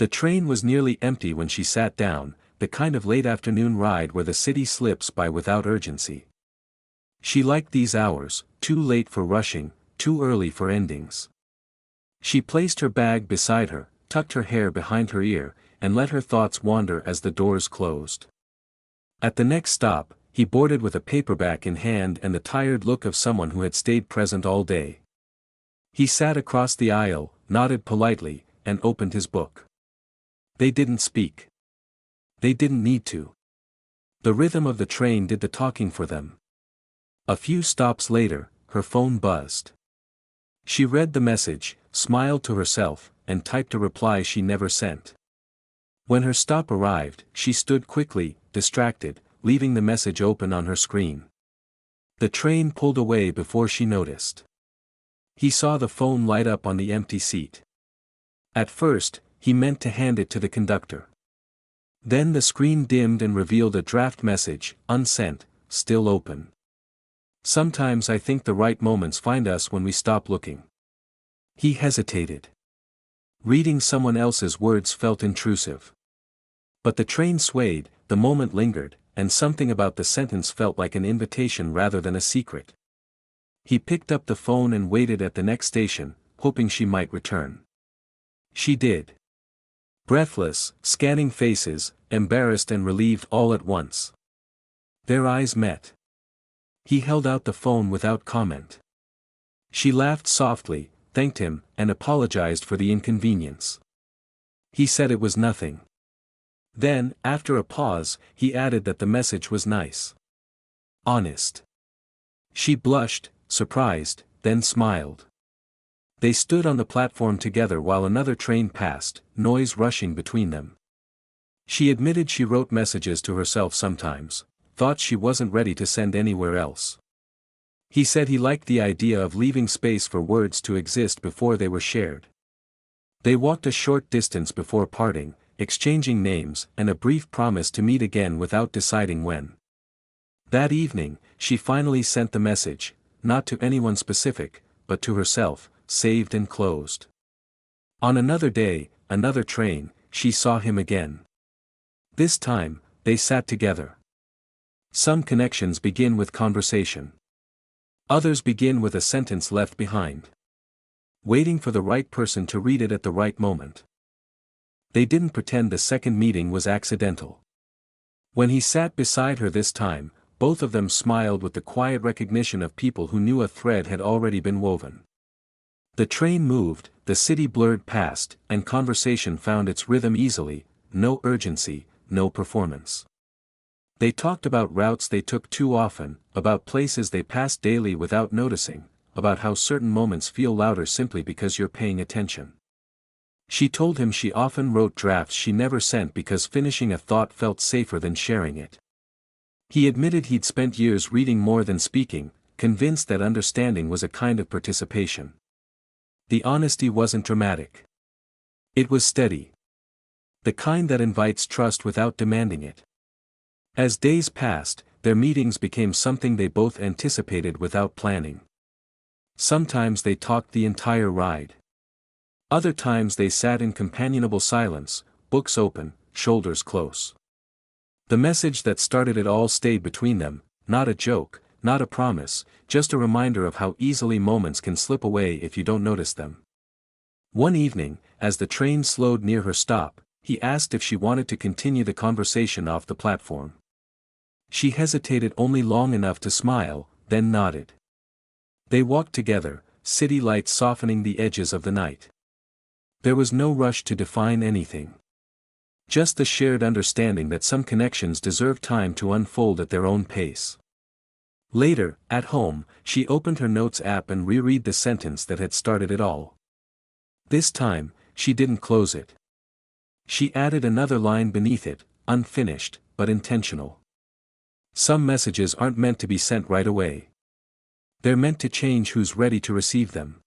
The train was nearly empty when she sat down, the kind of late afternoon ride where the city slips by without urgency. She liked these hours, too late for rushing, too early for endings. She placed her bag beside her, tucked her hair behind her ear, and let her thoughts wander as the doors closed. At the next stop, he boarded with a paperback in hand and the tired look of someone who had stayed present all day. He sat across the aisle, nodded politely, and opened his book. They didn't speak. They didn't need to. The rhythm of the train did the talking for them. A few stops later, her phone buzzed. She read the message, smiled to herself, and typed a reply she never sent. When her stop arrived, she stood quickly, distracted, leaving the message open on her screen. The train pulled away before she noticed. He saw the phone light up on the empty seat. At first, he meant to hand it to the conductor. Then the screen dimmed and revealed a draft message, unsent, still open. Sometimes I think the right moments find us when we stop looking. He hesitated. Reading someone else's words felt intrusive. But the train swayed, the moment lingered, and something about the sentence felt like an invitation rather than a secret. He picked up the phone and waited at the next station, hoping she might return. She did. Breathless, scanning faces, embarrassed and relieved all at once. Their eyes met. He held out the phone without comment. She laughed softly, thanked him, and apologized for the inconvenience. He said it was nothing. Then, after a pause, he added that the message was nice. Honest. She blushed, surprised, then smiled. They stood on the platform together while another train passed, noise rushing between them. She admitted she wrote messages to herself sometimes, thought she wasn't ready to send anywhere else. He said he liked the idea of leaving space for words to exist before they were shared. They walked a short distance before parting, exchanging names and a brief promise to meet again without deciding when. That evening, she finally sent the message, not to anyone specific, but to herself, saved and closed. On another day, another train, she saw him again. This time, they sat together. Some connections begin with conversation. Others begin with a sentence left behind. Waiting for the right person to read it at the right moment. They didn't pretend the second meeting was accidental. When he sat beside her this time, both of them smiled with the quiet recognition of people who knew a thread had already been woven. The train moved, the city blurred past, and conversation found its rhythm easily, no urgency, no performance. They talked about routes they took too often, about places they passed daily without noticing, about how certain moments feel louder simply because you're paying attention. She told him she often wrote drafts she never sent because finishing a thought felt safer than sharing it. He admitted he'd spent years reading more than speaking, convinced that understanding was a kind of participation. The honesty wasn't dramatic. It was steady. The kind that invites trust without demanding it. As days passed, their meetings became something they both anticipated without planning. Sometimes they talked the entire ride. Other times they sat in companionable silence, books open, shoulders close. The message that started it all stayed between them, not a joke, not a promise, just a reminder of how easily moments can slip away if you don't notice them. One evening, as the train slowed near her stop, he asked if she wanted to continue the conversation off the platform. She hesitated only long enough to smile, then nodded. They walked together, city lights softening the edges of the night. There was no rush to define anything. Just the shared understanding that some connections deserve time to unfold at their own pace. Later, at home, she opened her notes app and reread the sentence that had started it all. This time, she didn't close it. She added another line beneath it, unfinished, but intentional. Some messages aren't meant to be sent right away. They're meant to change who's ready to receive them.